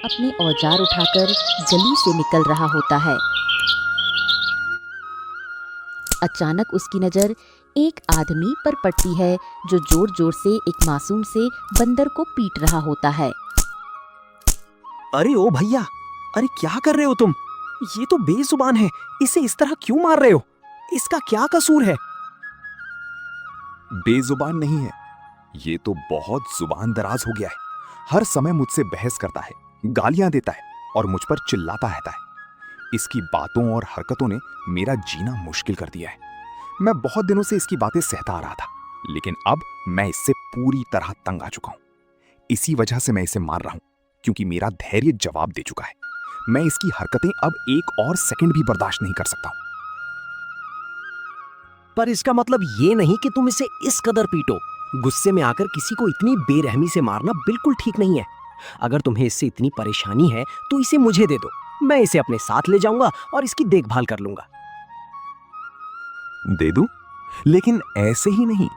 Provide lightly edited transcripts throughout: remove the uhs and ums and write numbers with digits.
अपने औजार उठाकर गली से निकल रहा होता है। अचानक उसकी नजर एक आदमी पर पड़ती है जो जोर जोर से एक मासूम से बंदर को पीट रहा होता है। अरे ओ भैया, अरे क्या कर रहे हो तुम? ये तो बेजुबान है, इसे इस तरह क्यों मार रहे हो? इसका क्या कसूर है? बेजुबान नहीं है, ये तो बहुत जुबान दराज हो गया है। हर समय मुझसे बहस करता है, गालियां देता है और मुझ पर चिल्लाता रहता है। इसकी बातों और हरकतों ने मेरा जीना मुश्किल कर दिया है। मैं बहुत दिनों से इसकी बातें सहता आ रहा था, लेकिन अब मैं इससे पूरी तरह तंग आ चुका हूं। इसी वजह से मैं इसे मार रहा हूं, क्योंकि मेरा धैर्य जवाब दे चुका है। मैं इसकी हरकतें अब एक और सेकंड भी बर्दाश्त नहीं कर सकता हूं। पर इसका मतलब ये नहीं कि तुम इसे इस कदर पीटो। गुस्से में आकर किसी को इतनी बेरहमी से मारना बिल्कुल ठीक नहीं है। अगर तुम्हें इससे इतनी परेशानी है तो इसे मुझे दे दो, मैं इसे अपने साथ ले जाऊंगा और इसकी देखभाल कर लूंगा। दे दूं? लेकिन ऐसे ही नहीं।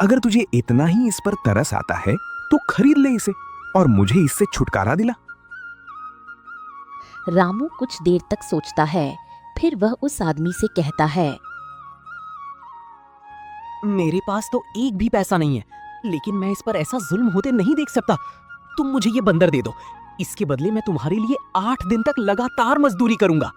अगर तुझे इतना ही इस पर तरस आता है तो खरीद ले इसे और मुझे इससे छुटकारा दिला। रामू कुछ देर तक सोचता है, फिर वह उस आदमी से कहता है, मेरे पास तो एक भी पैसा नहीं है, लेकिन मैं इस पर ऐसा जुल्म होते नहीं देख सकता। तुम मुझे ये बंदर दे दो, इसके बदले मैं तुम्हारे लिए 8 दिन तक लगातार मजदूरी करूंगा।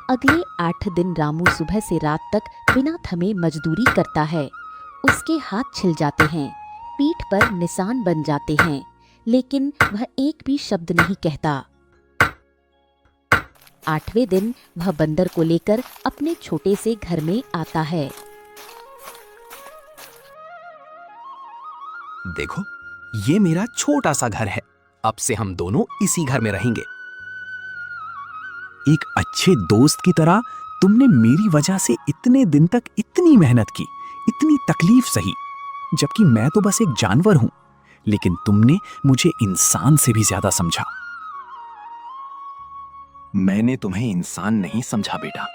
अगले 8 दिन रामू सुबह से रात तक बिना थमे मजदूरी करता है। उसके हाथ छिल जाते हैं, पीठ पर निशान बन जाते हैं, लेकिन वह एक भी शब्द नहीं कहता। 8वें दिन वह बंदर को लेकर अपने छोटे से घर में आता है। देखो, ये मेरा छोटा सा घर है। अब से हम दोनों इसी घर में रहेंगे। एक अच्छे दोस्त की तरह तुमने मेरी वजह से इतने दिन तक इतनी मेहनत की, इतनी तकलीफ सही, जबकि मैं तो बस एक जानवर हूं। लेकिन तुमने मुझे इंसान से भी ज्यादा समझा। मैंने तुम्हें इंसान नहीं समझा बेटा,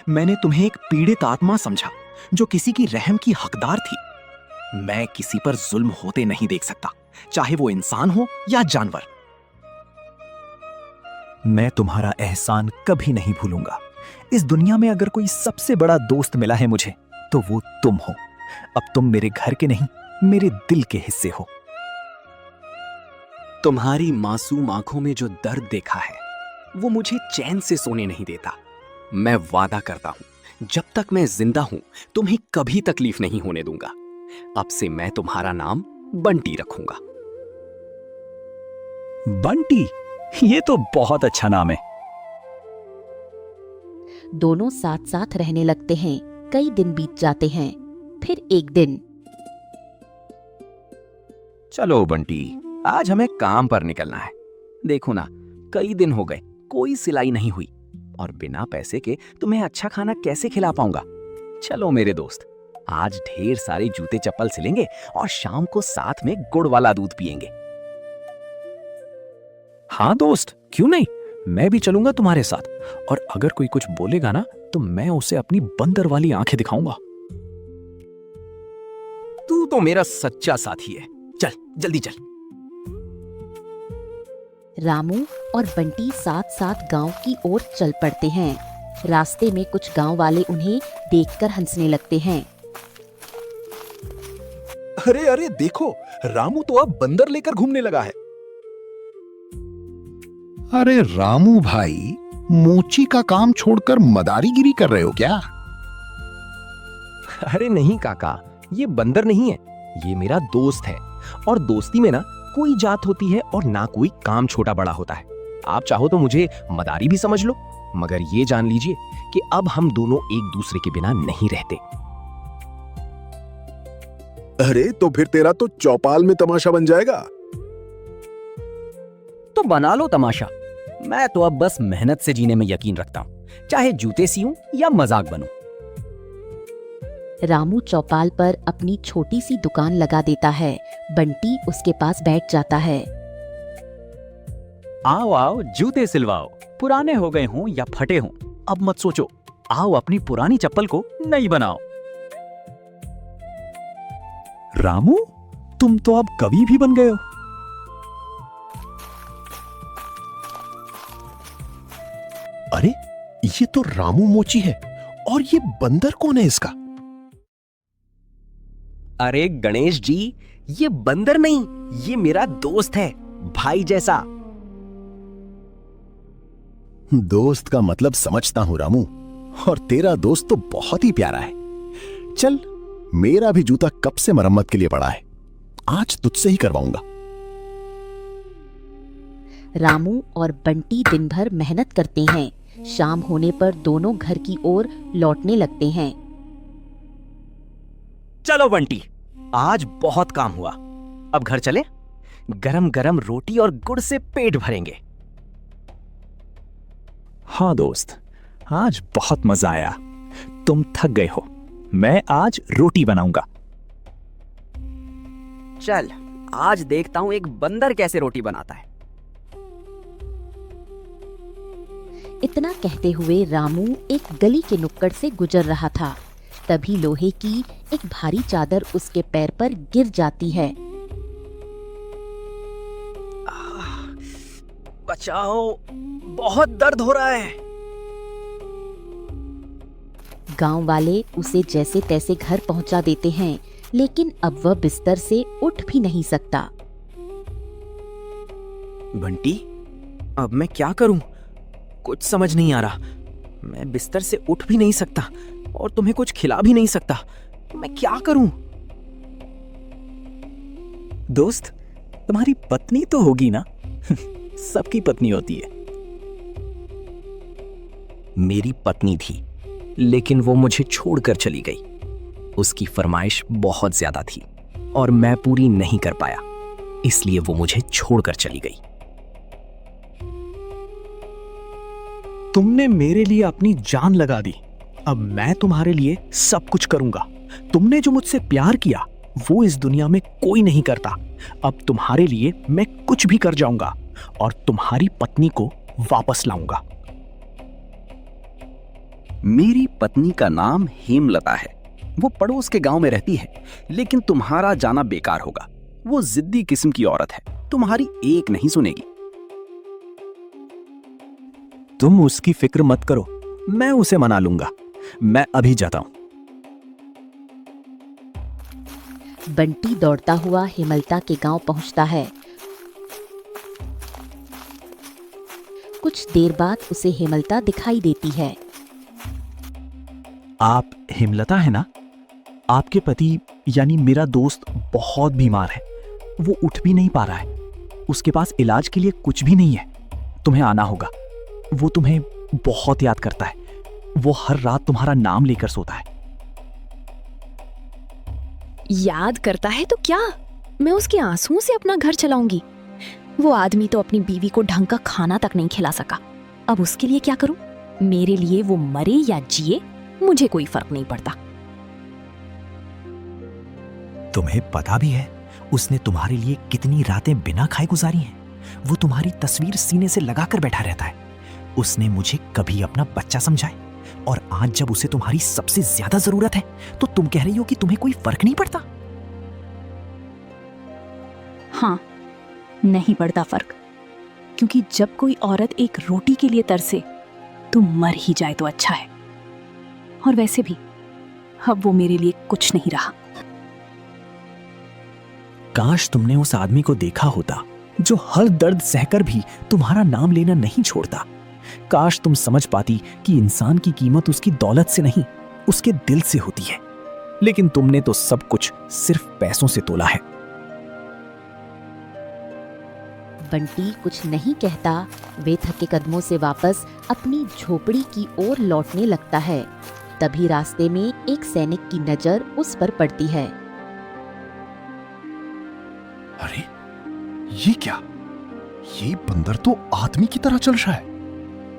मैंने तुम्हें एक पीड़ित आत्मा समझा जो किसी की रहम की हकदार थी। मैं किसी पर जुल्म होते नहीं देख सकता, चाहे वो इंसान हो या जानवर। मैं तुम्हारा एहसान कभी नहीं भूलूंगा। इस दुनिया में अगर कोई सबसे बड़ा दोस्त मिला है मुझे, तो वो तुम हो। अब तुम मेरे घर के नहीं, मेरे दिल के हिस्से हो। तुम्हारी मासूम आंखों में जो दर्द देखा है, वो मुझे चैन से सोने नहीं देता। मैं वादा करता हूं, जब तक मैं जिंदा हूं, तुम्हें कभी तकलीफ नहीं होने दूंगा। अब से मैं तुम्हारा नाम बंटी रखूंगा। बंटी, ये तो बहुत अच्छा नाम है। दोनों साथ साथ रहने लगते हैं। कई दिन बीत जाते हैं। फिर एक दिन, चलो बंटी, आज हमें काम पर निकलना है। देखो ना, कई दिन हो गए, कोई सिलाई नहीं हुई, और बिना पैसे के तुम्हें अच्छा खाना कैसे खिला पाऊंगा। चलो मेरे दोस्त, आज ढेर सारे जूते चप्पल सिलेंगे और शाम को साथ में गुड़ वाला दूध पिएंगे। हाँ दोस्त, क्यों नहीं, मैं भी चलूंगा तुम्हारे साथ। और अगर कोई कुछ बोलेगा ना, तो मैं उसे अपनी बंदर वाली आंखें दिखाऊंगा। तू तो मेरा सच्चा साथी है। चल जल्दी चल। रामू और बंटी साथ साथ गांव की ओर चल पड़ते हैं। रास्ते में कुछ गांव वाले उन्हें देखकर हंसने लगते हैं। अरे अरे देखो, रामू तो अब बंदर लेकर घूमने लगा है। अरे रामू भाई, मोची का काम छोड़कर मदारीगिरी कर रहे हो क्या? अरे नहीं काका, ये बंदर नहीं है, ये मेरा दोस्त है। और दोस्ती में ना कोई जात होती है और ना कोई काम छोटा बड़ा होता है। आप चाहो तो मुझे मदारी भी समझ लो, मगर ये जान लीजिए कि अब हम दोनों एक दूसरे के बिना नहीं रहते। अरे तो फिर तेरा तो चौपाल में तमाशा बन जाएगा। तो बना लो तमाशा। मैं तो अब बस मेहनत से जीने में यकीन रखता हूं, चाहे जूते सीऊं या मजाक बनूं। रामू चौपाल पर अपनी छोटी सी दुकान लगा देता है। बंटी उसके पास बैठ जाता है। आओ आओ, जूते सिलवाओ। पुराने हो गए हों या फटे हों, अब मत सोचो, आओ अपनी पुरानी चप्पल को नई बनाओ। रामू, तुम तो अब कवि भी बन गए हो। अरे ये तो रामू मोची है, और ये बंदर कौन है इसका? अरे गणेश जी, ये बंदर नहीं, ये मेरा दोस्त है, भाई जैसा। दोस्त का मतलब समझता हूं रामू, और तेरा दोस्त तो बहुत ही प्यारा है। चल, मेरा भी जूता कब से मरम्मत के लिए पड़ा है, आज तुझसे ही करवाऊंगा। रामू और बंटी दिन भर मेहनत करते हैं। शाम होने पर दोनों घर की ओर लौटने लगते हैं। चलो बंटी, आज बहुत काम हुआ, अब घर चले। गरम गरम रोटी और गुड़ से पेट भरेंगे। हाँ दोस्त, आज बहुत मजा आया। तुम थक गए हो, मैं आज रोटी बनाऊंगा। चल, आज देखता हूं एक बंदर कैसे रोटी बनाता है। इतना कहते हुए रामू एक गली के नुक्कड़ से गुजर रहा था। तभी लोहे की एक भारी चादर उसके पैर पर गिर जाती है। बचाओ, बहुत दर्द हो रहा है। गांव वाले उसे जैसे तैसे घर पहुंचा देते हैं, लेकिन अब वह बिस्तर से उठ भी नहीं सकता। बंटी, अब मैं क्या करूं? कुछ समझ नहीं आ रहा। मैं बिस्तर से उठ भी नहीं सकता और तुम्हें कुछ खिला भी नहीं सकता। मैं क्या करूं? दोस्त, तुम्हारी पत्नी तो होगी ना? सबकी पत्नी होती है। मेरी पत्नी थी, लेकिन वो मुझे छोड़कर चली गई। उसकी फरमाइश बहुत ज्यादा थी और मैं पूरी नहीं कर पाया, इसलिए वो मुझे छोड़कर चली गई। तुमने मेरे लिए अपनी जान लगा दी, अब मैं तुम्हारे लिए सब कुछ करूंगा। तुमने जो मुझसे प्यार किया वो इस दुनिया में कोई नहीं करता। अब तुम्हारे लिए मैं कुछ भी कर जाऊंगा और तुम्हारी पत्नी को वापस लाऊंगा। मेरी पत्नी का नाम हेमलता है। वो पड़ोस के गांव में रहती है, लेकिन तुम्हारा जाना बेकार होगा। वो जिद्दी किस्म की औरत है, तुम्हारी एक नहीं सुनेगी। तुम उसकी फिक्र मत करो, मैं उसे मना लूंगा। मैं अभी जाता हूं। बंटी दौड़ता हुआ हेमलता के गांव पहुंचता है। कुछ देर बाद उसे हेमलता दिखाई देती है। आप हेमलता है ना? आपके पति यानी मेरा दोस्त बहुत बीमार है। वो उठ भी नहीं पा रहा है। उसके पास इलाज के लिए कुछ भी नहीं है। तुम्हें आना होगा। वो तुम्हें बहुत याद करता है। वो हर रात तुम्हारा नाम लेकर सोता है। याद करता है तो क्या, मैं उसके आंसुओं से अपना घर चलाऊंगी। वो आदमी तो अपनी बीवी को ढंग का खाना तक नहीं खिला सका। अब उसके लिए क्या करूं? मेरे लिए वो मरे या जिए, मुझे कोई फर्क नहीं पड़ता। तुम्हें पता भी है उसने तुम्हारे लिए कितनी रातें बिना खाए गुजारी हैं? वो तुम्हारी तस्वीर सीने से लगाकर बैठा रहता है। उसने मुझे कभी अपना बच्चा समझा है, और आज जब उसे तुम्हारी सबसे ज्यादा जरूरत है तो तुम कह रही हो कि तुम्हें कोई फर्क नहीं पड़ता। हाँ, नहीं पड़ता फर्क, क्योंकि जब कोई औरत एक रोटी के लिए तरसे तो मर ही जाए तो अच्छा है। और वैसे भी अब वो मेरे लिए कुछ नहीं रहा। काश तुमने उस आदमी को देखा होता जो हर दर्द सहकर भी तुम्हारा नाम लेना नहीं छोड़ता। काश तुम समझ पाती कि इंसान की कीमत उसकी दौलत से नहीं, उसके दिल से होती है। लेकिन तुमने तो सब कुछ सिर्फ पैसों से तोला है। बंटी कुछ नहीं कहता। वे थके कदमों से वापस अपनी झोपड़ी की ओर लौटने लगता है। तभी रास्ते में एक सैनिक की नजर उस पर पड़ती है। अरे ये क्या? ये बंदर तो आदमी की तरह चल रहा है।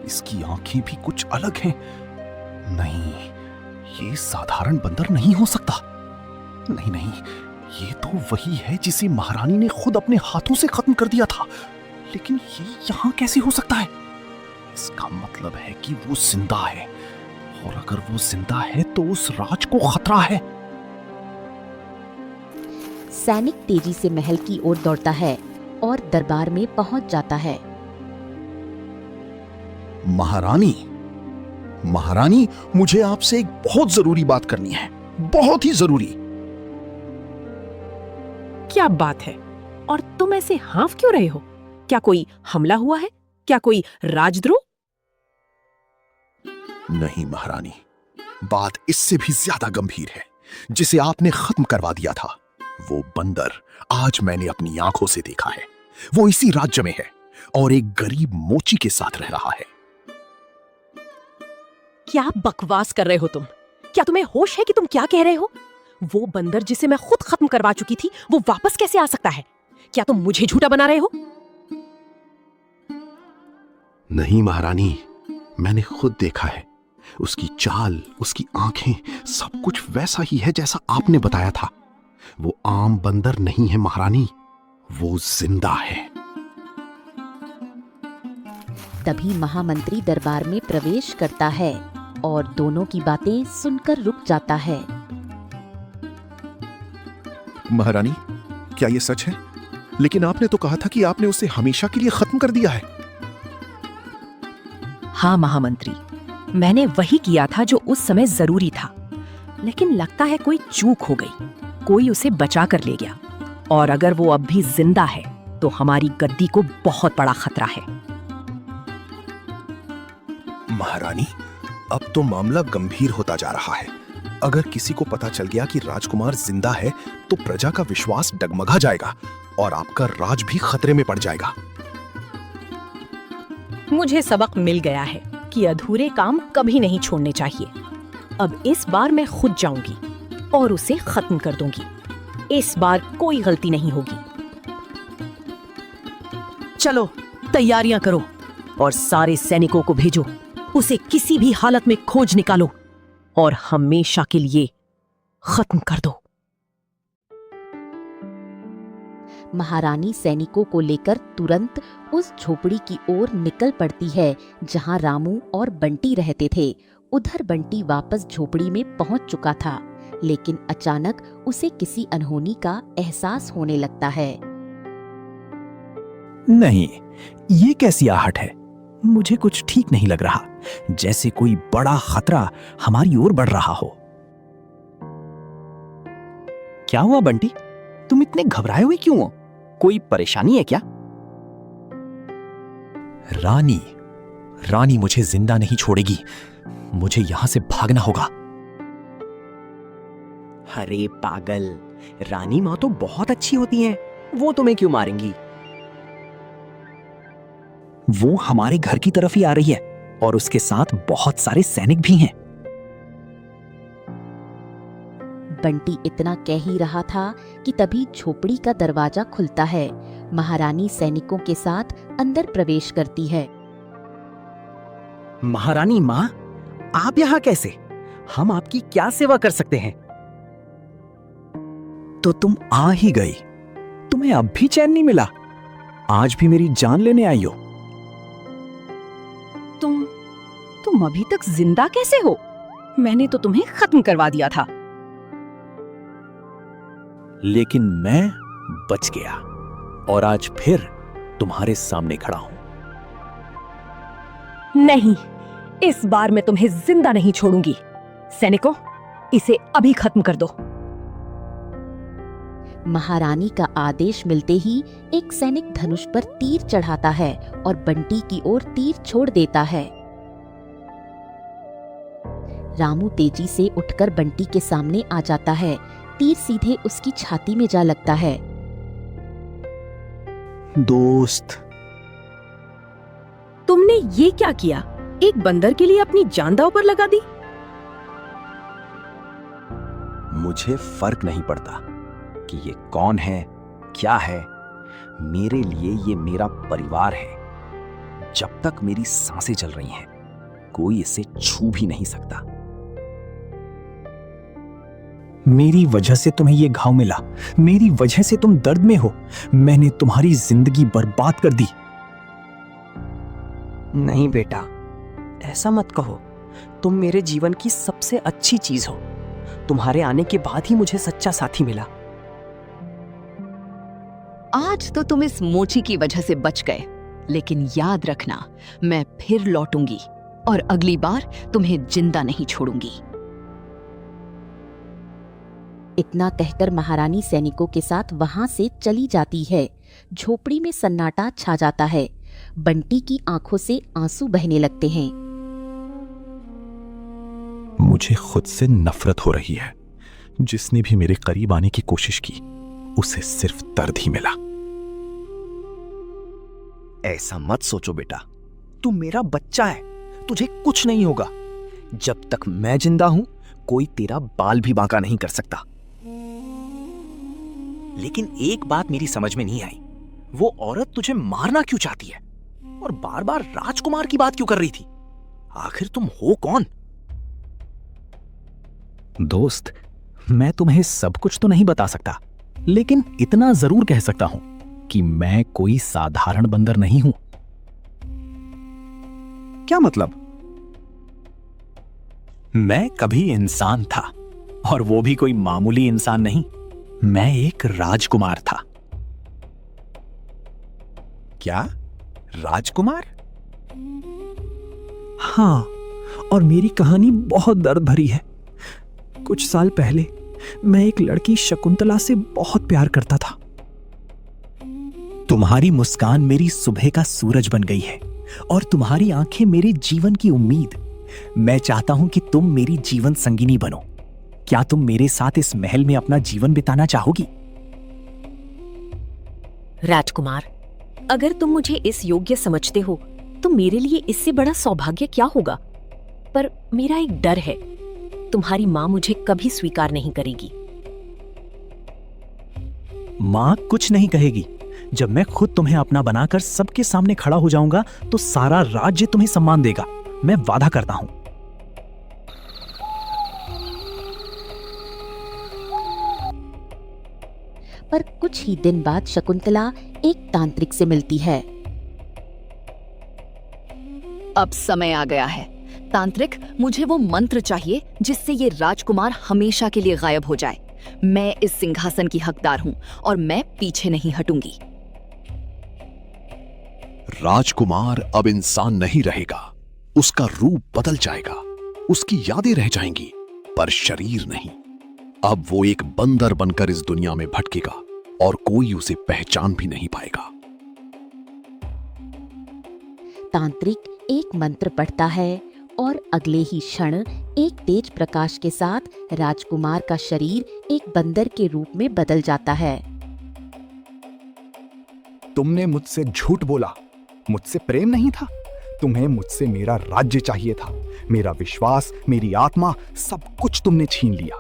इसकी आंखें भी कुछ अलग हैं। नहीं, ये साधारण बंदर नहीं हो सकता। नहीं नहीं, ये तो वही है जिसे महारानी ने खुद अपने हाथों से खत्म कर दिया था। लेकिन ये यहां कैसे हो सकता है? इसका मतलब है कि वो जिंदा है और अगर वो जिंदा है तो उस राज को खतरा है। सैनिक तेजी से महल की ओर दौड़ता है और दरबार में पहुंच जाता है। महारानी, महारानी, मुझे आपसे एक बहुत जरूरी बात करनी है, बहुत ही जरूरी। क्या बात है? और तुम ऐसे हाँफ क्यों रहे हो? क्या कोई हमला हुआ है? क्या कोई राजद्रोह? नहीं महारानी, बात इससे भी ज्यादा गंभीर है, जिसे आपने खत्म करवा दिया था। वो बंदर आज मैंने अपनी आंखों से देखा है। वो इसी राज्य में है और एक गरीब मोची के साथ रह रहा है। क्या बकवास कर रहे हो तुम? क्या तुम्हें होश है कि तुम क्या कह रहे हो? वो बंदर जिसे मैं खुद खत्म करवा चुकी थी, वो वापस कैसे आ सकता है? क्या तुम मुझे झूठा बना रहे हो? नहीं महारानी, मैंने खुद देखा है। उसकी चाल, उसकी आंखें, सब कुछ वैसा ही है जैसा आपने बताया था। वो आम बंदर नहीं है महारानी, वो जिंदा है। तभी महामंत्री दरबार में प्रवेश करता है और दोनों की बातें सुनकर रुक जाता है। महारानी, क्या ये सच है? लेकिन आपने तो कहा था कि आपने उसे हमेशा के लिए खत्म कर दिया है। हाँ महामंत्री, मैंने वही किया था जो उस समय जरूरी था, लेकिन लगता है कोई चूक हो गई। कोई उसे बचा कर ले गया, और अगर वो अब भी जिंदा है तो हमारी गद्दी को बहुत बड़ा खतरा है। महारानी, अब तो मामला गंभीर होता जा रहा है। अगर किसी को पता चल गया कि राजकुमार जिंदा है तो प्रजा का विश्वास डगमगा जाएगा और आपका राज भी खतरे में पड़ जाएगा। मुझे सबक मिल गया है कि अधूरे काम कभी नहीं छोड़ने चाहिए। अब इस बार मैं खुद जाऊंगी और उसे खत्म कर दूंगी। इस बार कोई गलती नहीं होगी। चलो तैयारियां करो और सारे सैनिकों को भेजो। उसे किसी भी हालत में खोज निकालो और हमेशा के लिए खत्म कर दो। महारानी सैनिकों को लेकर तुरंत उस झोपड़ी की ओर निकल पड़ती है जहां रामू और बंटी रहते थे। उधर बंटी वापस झोपड़ी में पहुंच चुका था, लेकिन अचानक उसे किसी अनहोनी का एहसास होने लगता है। नहीं, ये कैसी आहट है? मुझे कुछ ठीक नहीं लग रहा, जैसे कोई बड़ा खतरा हमारी ओर बढ़ रहा हो। क्या हुआ बंटी? तुम इतने घबराए हुए क्यों हो? कोई परेशानी है क्या? रानी मुझे जिंदा नहीं छोड़ेगी। मुझे यहां से भागना होगा। अरे पागल, रानी माँ तो बहुत अच्छी होती हैं। वो तुम्हें क्यों मारेंगी? वो हमारे घर की तरफ ही आ रही है और उसके साथ बहुत सारे सैनिक भी हैं। बंटी इतना कह ही रहा था कि तभी झोपड़ी का दरवाजा खुलता है। महारानी सैनिकों के साथ अंदर प्रवेश करती है। महारानी माँ, आप यहाँ कैसे? हम आपकी क्या सेवा कर सकते हैं? तो तुम आ ही गई। तुम्हें अब भी चैन नहीं मिला? आज भी मेरी जान लेने आई हो? तुम अभी तक जिंदा कैसे हो? मैंने तो तुम्हें खत्म करवा दिया था। लेकिन मैं बच गया और आज फिर तुम्हारे सामने खड़ा हूं। नहीं, इस बार मैं तुम्हें जिंदा नहीं छोड़ूंगी। सैनिकों, इसे अभी खत्म कर दो। महारानी का आदेश मिलते ही एक सैनिक धनुष पर तीर चढ़ाता है और बंटी की ओर तीर छोड़ देता है। रामू तेजी से उठकर बंटी के सामने आ जाता है। तीर सीधे उसकी छाती में जा लगता है। दोस्त, तुमने ये क्या किया? एक बंदर के लिए अपनी जान दांव पर लगा दी? मुझे फर्क नहीं पड़ता कि ये कौन है, क्या है। मेरे लिए ये मेरा परिवार है। जब तक मेरी सांसें चल रही हैं, कोई इसे छू भी नहीं सकता। मेरी वजह से तुम्हें ये घाव मिला। मेरी वजह से तुम दर्द में हो। मैंने तुम्हारी जिंदगी बर्बाद कर दी। नहीं बेटा, ऐसा मत कहो। तुम मेरे जीवन की सबसे अच्छी चीज हो। तुम्हारे आने के बाद ही मुझे सच्चा साथी मिला। आज तो तुम इस मोची की वजह से बच गए, लेकिन याद रखना, मैं फिर लौटूंगी और अगली बार तुम्हें जिंदा नहीं छोड़ूंगी। इतना कहकर महारानी सैनिकों के साथ वहां से चली जाती है। झोपड़ी में सन्नाटा छा जाता है। बंटी की आंखों से आंसू बहने लगते हैं। मुझे खुद से नफरत हो रही है। जिसने भी मेरे करीब आने की कोशिश की, उसे सिर्फ दर्द ही मिला। ऐसा मत सोचो बेटा, तू मेरा बच्चा है, तुझे कुछ नहीं होगा। जब तक मैं जिंदा हूं, कोई तेरा बाल भी बांका नहीं कर सकता। लेकिन एक बात मेरी समझ में नहीं आई, वो औरत तुझे मारना क्यों चाहती है और बार बार राजकुमार की बात क्यों कर रही थी? आखिर तुम हो कौन? दोस्त, मैं तुम्हें सब कुछ तो नहीं बता सकता, लेकिन इतना जरूर कह सकता हूं कि मैं कोई साधारण बंदर नहीं हूं। क्या मतलब? मैं कभी इंसान था, और वो भी कोई मामूली इंसान नहीं। मैं एक राजकुमार था। क्या? राजकुमार? हाँ, और मेरी कहानी बहुत दर्द भरी है। कुछ साल पहले मैं एक लड़की शकुंतला से बहुत प्यार करता था। तुम्हारी मुस्कान मेरी सुबह का सूरज बन गई है, और तुम्हारी आंखें मेरे जीवन की उम्मीद। मैं चाहता हूं कि तुम मेरी जीवन संगिनी बनो। क्या तुम मेरे साथ इस महल में अपना जीवन बिताना चाहोगी? राजकुमार, अगर तुम मुझे इस योग्य समझते हो तो मेरे लिए इससे बड़ा सौभाग्य क्या होगा। पर मेरा एक डर है, तुम्हारी माँ मुझे कभी स्वीकार नहीं करेगी। मां कुछ नहीं कहेगी। जब मैं खुद तुम्हें अपना बनाकर सबके सामने खड़ा हो जाऊंगा तो सारा राज्य तुम्हें सम्मान देगा। मैं वादा करता हूं। पर कुछ ही दिन बाद शकुंतला एक तांत्रिक से मिलती है। अब समय आ गया है। तांत्रिक, मुझे वो मंत्र चाहिए जिससे ये राजकुमार हमेशा के लिए गायब हो जाए। मैं इस सिंहासन की हकदार हूँ और मैं पीछे नहीं हटूंगी। राजकुमार अब इंसान नहीं रहेगा, उसका रूप बदल जाएगा, उसकी यादें रह जाएंगी, पर शरीर नहीं। अब वो एक बंदर बनकर इस दुनिया में भटकेगा और कोई उसे पहचान भी नहीं पाएगा। तांत्रिक एक मंत्र पढ़ता है और अगले ही क्षण एक तेज प्रकाश के साथ राजकुमार का शरीर एक बंदर के रूप में बदल जाता है। तुमने मुझसे झूठ बोला, मुझसे प्रेम नहीं था। तुम्हें मुझसे मेरा राज्य चाहिए था, मेरा विश्वास, मेरी आत्मा, सब कुछ तुमने छीन लिया।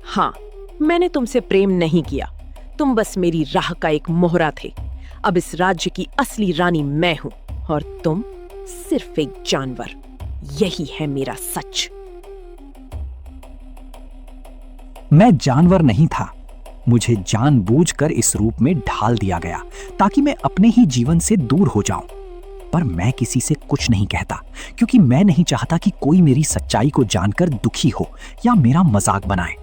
हाँ, मैंने तुमसे प्रेम नहीं किया, तुम बस मेरी राह का एक मोहरा थे। अब इस राज्य की असली रानी मैं हूं और तुम सिर्फ एक जानवर। यही है मेरा सच। मैं जानवर नहीं था। मुझे जानबूझकर इस रूप में ढाल दिया गया ताकि मैं अपने ही जीवन से दूर हो जाऊं। पर मैं किसी से कुछ नहीं कहता, क्योंकि मैं नहीं चाहता कि कोई मेरी सच्चाई को जानकर दुखी हो या मेरा मजाक बनाए।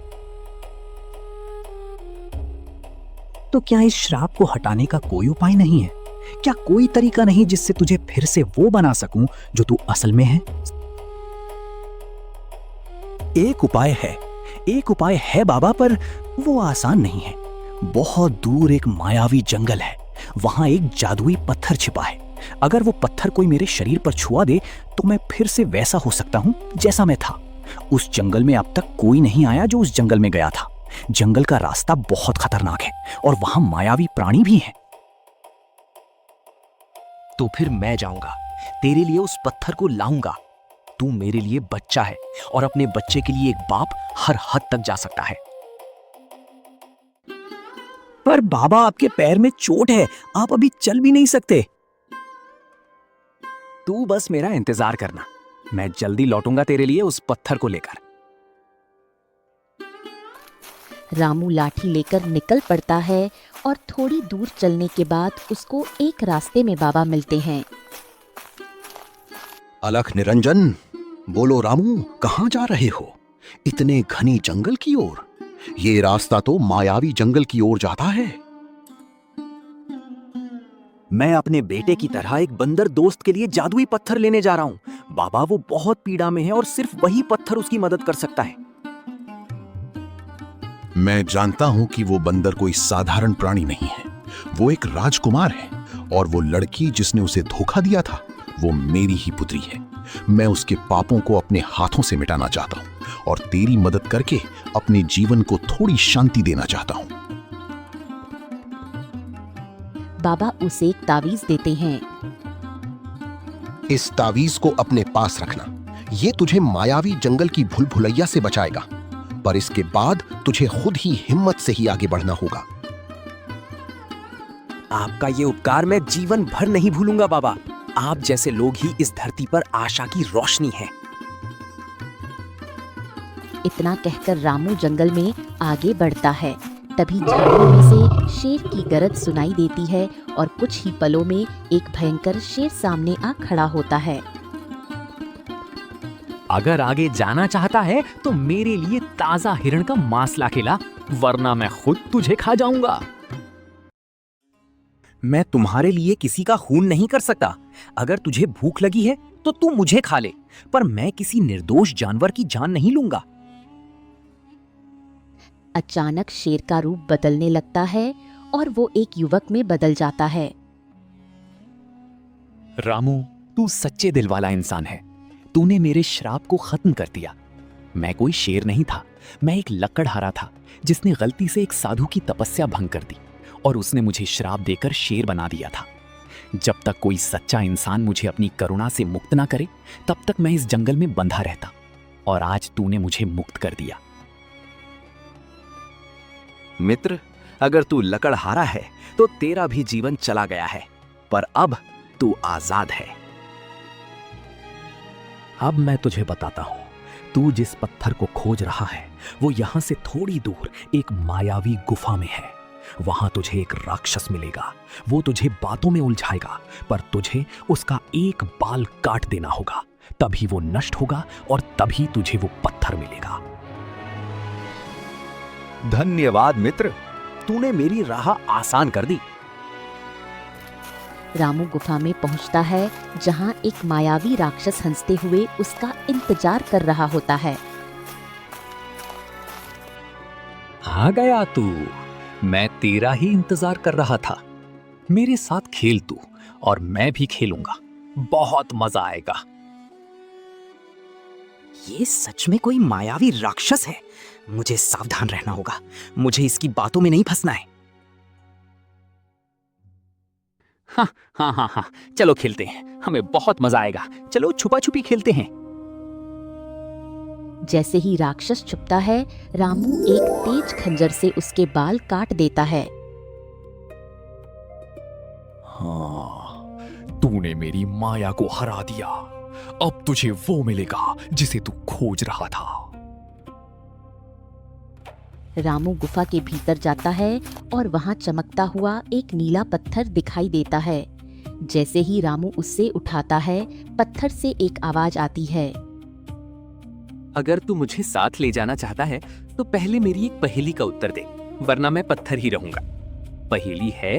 तो क्या इस श्राप को हटाने का कोई उपाय नहीं है? क्या कोई तरीका नहीं जिससे तुझे फिर से वो बना सकूं जो तू असल में है? एक उपाय है बाबा, पर वो आसान नहीं है। बहुत दूर एक मायावी जंगल है, वहां एक जादुई पत्थर छिपा है। अगर वो पत्थर कोई मेरे शरीर पर छुआ दे तो मैं फिर से वैसा हो सकता हूं जैसा मैं था। उस जंगल में अब तक कोई नहीं आया जो उस जंगल में गया था। जंगल का रास्ता बहुत खतरनाक है और वहां मायावी प्राणी भी हैं। तो फिर मैं जाऊंगा, तेरे लिए उस पत्थर को लाऊंगा। तू मेरे लिए बच्चा है और अपने बच्चे के लिए एक बाप हर हद तक जा सकता है। पर बाबा, आपके पैर में चोट है, आप अभी चल भी नहीं सकते। तू बस मेरा इंतजार करना, मैं जल्दी लौटूंगा तेरे लिए उस पत्थर को लेकर। रामू लाठी लेकर निकल पड़ता है और थोड़ी दूर चलने के बाद उसको एक रास्ते में बाबा मिलते हैं। अलख निरंजन, बोलो रामू, कहां जा रहे हो? इतने घनी जंगल की ओर? ये रास्ता तो मायावी जंगल की ओर जाता है। मैं अपने बेटे की तरह एक बंदर दोस्त के लिए जादुई पत्थर लेने जा रहा हूं। बाबा, वो बहुत पीड़ा में है और सिर्फ वही पत्थर उसकी मदद कर सकता है। मैं जानता हूं कि वो बंदर कोई साधारण प्राणी नहीं है। वो एक राजकुमार है और वो लड़की जिसने उसे धोखा दिया था, वो मेरी ही पुत्री है। मैं उसके पापों को अपने हाथों से मिटाना चाहता हूं और तेरी मदद करके अपने जीवन को थोड़ी शांति देना चाहता हूं। बाबा उसे एक तावीज देते हैं। इस तावीज को अपने पास रखना। ये तुझे मायावी जंगल की भूल भुलैया से बचाएगा, पर इसके बाद तुझे खुद ही हिम्मत से ही आगे बढ़ना होगा। आपका ये उपकार मैं जीवन भर नहीं भूलूंगा बाबा। आप जैसे लोग ही इस धरती पर आशा की रोशनी है। इतना कहकर रामू जंगल में आगे बढ़ता है। तभी झाड़ियों में से शेर की गरज सुनाई देती है और कुछ ही पलों में एक भयंकर शेर सामने आ खड़ा होता है। अगर आगे जाना चाहता है तो मेरे लिए ताजा हिरण का मांस ला के ला, वरना मैं खुद तुझे खा जाऊंगा। मैं तुम्हारे लिए किसी का खून नहीं कर सकता। अगर तुझे भूख लगी है तो तू मुझे खा ले, पर मैं किसी निर्दोष जानवर की जान नहीं लूंगा। अचानक शेर का रूप बदलने लगता है और वो एक युवक में बदल जाता है। रामू, तू सच्चे दिल वाला इंसान है। तूने मेरे श्राप को खत्म कर दिया। मैं कोई शेर नहीं था, मैं एक लकड़हारा था जिसने गलती से एक साधु की तपस्या भंग कर दी और उसने मुझे श्राप देकर शेर बना दिया था। जब तक कोई सच्चा इंसान मुझे अपनी करुणा से मुक्त ना करे, तब तक मैं इस जंगल में बंधा रहता, और आज तूने मुझे मुक्त कर दिया। मित्र, अगर तू लकड़हारा है तो तेरा भी जीवन चला गया है, पर अब तू आजाद है। अब मैं तुझे बताता हूं, तू जिस पत्थर को खोज रहा है वो यहां से थोड़ी दूर एक मायावी गुफा में है। वहां तुझे एक राक्षस मिलेगा। वो तुझे बातों में उलझाएगा, पर तुझे उसका एक बाल काट देना होगा, तभी वो नष्ट होगा और तभी तुझे वो पत्थर मिलेगा। धन्यवाद मित्र, तूने मेरी राह आसान कर दी। रामू गुफा में पहुंचता है जहां एक मायावी राक्षस हंसते हुए उसका इंतजार कर रहा होता है। आ गया तू, मैं तेरा ही इंतजार कर रहा था। मेरे साथ खेल तू और मैं भी खेलूंगा, बहुत मजा आएगा। ये सच में कोई मायावी राक्षस है। मुझे सावधान रहना होगा। मुझे इसकी बातों में नहीं फंसना है। हाँ हाँ हाँ हाँ, चलो खेलते हैं, हमें बहुत मजा आएगा। चलो छुपा छुपी खेलते हैं। जैसे ही राक्षस छुपता है, रामू एक तेज खंजर से उसके बाल काट देता है। हाँ, तूने मेरी माया को हरा दिया। अब तुझे वो मिलेगा जिसे तू खोज रहा था। रामू गुफा के भीतर जाता है और वहां चमकता हुआ एक नीला पत्थर दिखाई देता है। जैसे ही रामू उससे उठाता है, पत्थर से एक आवाज आती है। अगर तू मुझे साथ ले जाना चाहता है तो पहले मेरी एक पहेली का उत्तर दे, वरना मैं पत्थर ही रहूंगा। पहेली है,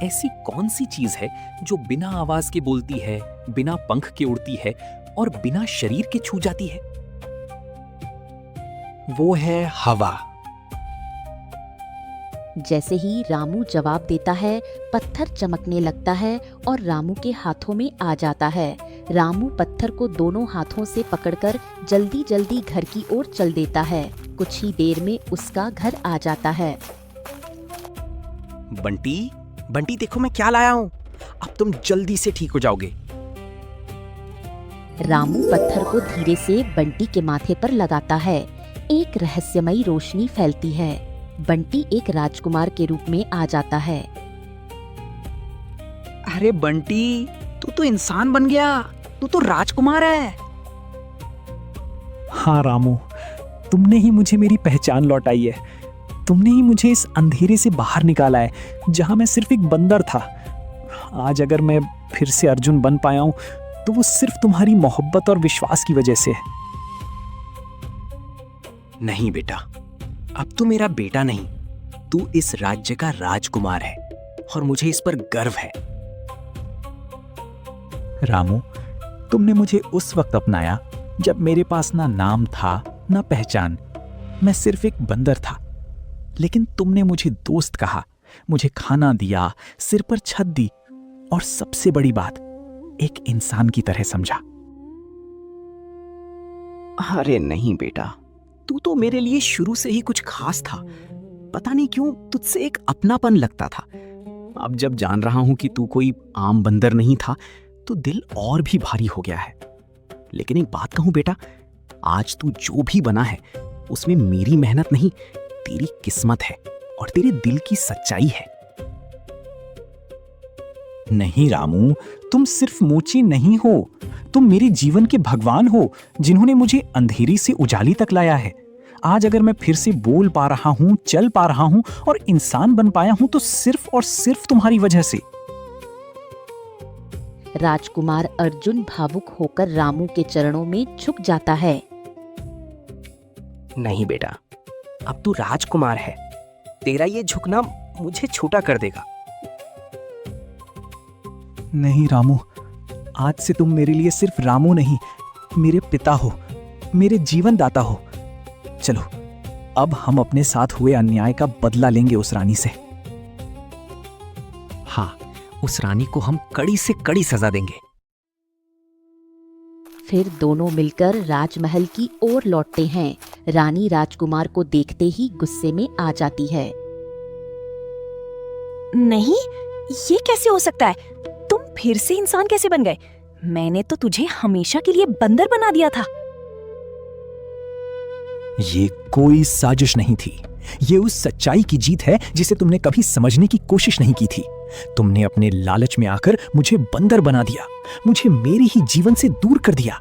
ऐसी कौन सी चीज है जो बिना आवाज के बोलती है, बिना पंख के उड़ती है और बिना शरीर के छू जाती है? वो है हवा। जैसे ही रामू जवाब देता है, पत्थर चमकने लगता है और रामू के हाथों में आ जाता है। रामू पत्थर को दोनों हाथों से पकड़कर जल्दी जल्दी घर की ओर चल देता है। कुछ ही देर में उसका घर आ जाता है। बंटी, बंटी देखो मैं क्या लाया हूँ। अब तुम जल्दी से ठीक हो जाओगे। रामू पत्थर को धीरे से बंटी के माथे पर लगाता है। एक रहस्यमयी रोशनी फैलती है। बंटी एक राजकुमार के रूप में आ जाता है। अरे बंटी, तू तो इंसान बन गया। तू तो राजकुमार है। हाँ रामू, तुमने ही मुझे मेरी पहचान लौटाई है। तुमने ही मुझे इस अंधेरे से बाहर निकाला है जहां मैं सिर्फ एक बंदर था। आज अगर मैं फिर से अर्जुन बन पाया हूं तो वो सिर्फ तुम्हारी मोहब्बत और विश्वास की वजह से है। नहीं बेटा, अब तू मेरा बेटा नहीं, तू इस राज्य का राजकुमार है और मुझे इस पर गर्व है। रामू, तुमने मुझे उस वक्त अपनाया जब मेरे पास ना नाम था ना पहचान, मैं सिर्फ एक बंदर था। लेकिन तुमने मुझे दोस्त कहा, मुझे खाना दिया, सिर पर छत दी और सबसे बड़ी बात, एक इंसान की तरह समझा। अरे नहीं बेटा, तू तो मेरे लिए शुरू से ही कुछ खास था। पता नहीं क्यों तुझसे एक अपनापन लगता था। अब जब जान रहा हूं कि तू कोई आम बंदर नहीं था तो दिल और भी भारी हो गया है। लेकिन एक बात कहूं बेटा, आज तू जो भी बना है उसमें मेरी मेहनत नहीं, तेरी किस्मत है और तेरे दिल की सच्चाई है। नहीं रामू, तुम सिर्फ मोची नहीं हो, तुम मेरे जीवन के भगवान हो जिन्होंने मुझे अंधेरी से उजाली तक लाया है। आज अगर मैं फिर से बोल पा रहा हूं, चल पा रहा हूं और इंसान बन पाया हूं तो सिर्फ और सिर्फ तुम्हारी वजह से। राजकुमार अर्जुन भावुक होकर रामू के चरणों में झुक जाता है। नहीं बेटा, अब तू राजकुमार है, तेरा ये झुकना मुझे छोटा कर देगा। नहीं रामू, आज से तुम मेरे लिए सिर्फ रामू नहीं, मेरे पिता हो, मेरे जीवन दाता हो। चलो, अब हम अपने साथ हुए अन्याय का बदला लेंगे उस रानी से। हाँ, उस रानी को हम कड़ी से कड़ी सजा देंगे। फिर दोनों मिलकर राजमहल की ओर लौटते हैं। रानी राजकुमार को देखते ही गुस्से में आ जाती है। नहीं, ये कैसे हो सकता है? तुम फिर से इंसान कैसे बन गए? मैंने तो तुझे हमेशा के लिए बंदर बना दिया था। ये कोई साजिश नहीं थी, ये उस सच्चाई की जीत है जिसे तुमने कभी समझने की कोशिश नहीं की थी। तुमने अपने लालच में आकर मुझे बंदर बना दिया, मुझे मेरे ही जीवन से दूर कर दिया।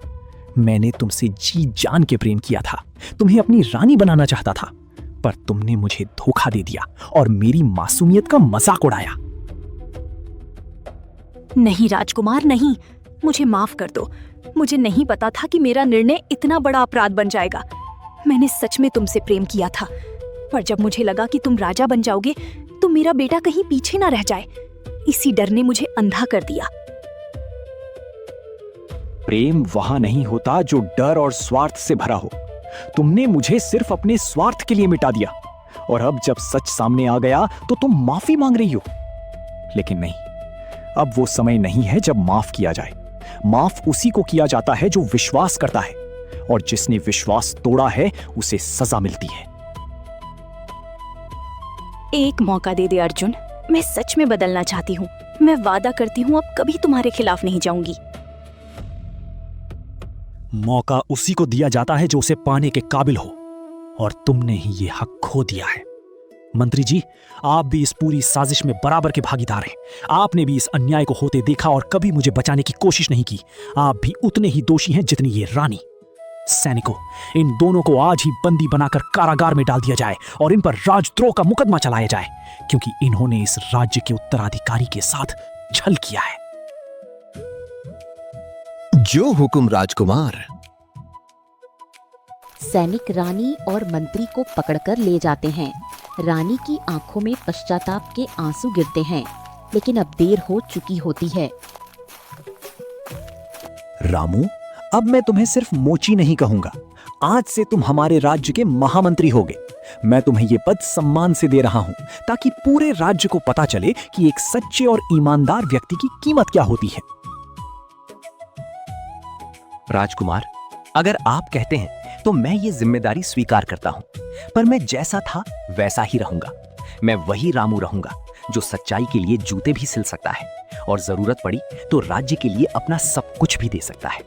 मैंने तुमसे जी जान के प्रेम किया था, तुम्हें अपनी रानी बनाना चाहता था, पर तुमने मुझे धोखा दे दिया और मेरी मासूमियत का मजाक उड़ाया। नहीं राजकुमार, नहीं, मुझे माफ कर दो। मुझे नहीं पता था कि मेरा निर्णय इतना बड़ा अपराध बन जाएगा। मैंने सच में तुमसे प्रेम किया था, पर जब मुझे लगा कि तुम राजा बन जाओगे तो मेरा बेटा कहीं पीछे ना रह जाए, इसी डर ने मुझे अंधा कर दिया। प्रेम वहां नहीं होता जो डर और स्वार्थ से भरा हो। तुमने मुझे सिर्फ अपने स्वार्थ के लिए मिटा दिया और अब जब सच सामने आ गया तो तुम माफी मांग रही हो। लेकिन नहीं, अब वो समय नहीं है जब माफ किया जाए। माफ उसी को किया जाता है जो विश्वास करता है, और जिसने विश्वास तोड़ा है उसे सजा मिलती है। एक मौका दे दे अर्जुन, मैं सच में बदलना चाहती हूँ। मैं वादा करती हूँ अब कभी तुम्हारे खिलाफ नहीं जाऊंगी। मौका उसी को दिया जाता है जो उसे पाने के काबिल हो, और तुमने ही ये हक खो दिया है। मंत्री जी, आप भी इस पूरी साजिश में बराबर के भागीदार हैं। आपने भी इस अन्याय को होते देखा और कभी मुझे बचाने की कोशिश नहीं की। आप भी उतने ही दोषी हैं जितनी ये रानी। सैनिकों, इन दोनों को आज ही बंदी बनाकर कारागार में डाल दिया जाए और इन पर राजद्रोह का मुकदमा चलाया जाए, क्योंकि इन्होंने इस राज्य के उत्तराधिकारी के साथ छल किया है। जो हुक्म राजकुमार। सैनिक रानी और मंत्री को पकड़कर ले जाते हैं। रानी की आंखों में पश्चाताप के आंसू गिरते हैं, लेकिन अब देर हो चुकी होती है। रामू, अब मैं तुम्हें सिर्फ मोची नहीं कहूंगा। आज से तुम हमारे राज्य के महामंत्री होगे। मैं तुम्हें ये पद सम्मान से दे रहा हूं ताकि पूरे राज्य को पता चले कि एक सच्चे और ईमानदार व्यक्ति की कीमत क्या होती है। राजकुमार, अगर आप कहते हैं तो मैं ये जिम्मेदारी स्वीकार करता हूं, पर मैं जैसा था वैसा ही रहूंगा। मैं वही रामू रहूंगा जो सच्चाई के लिए जूते भी सिल सकता है और जरूरत पड़ी तो राज्य के लिए अपना सब कुछ भी दे सकता है।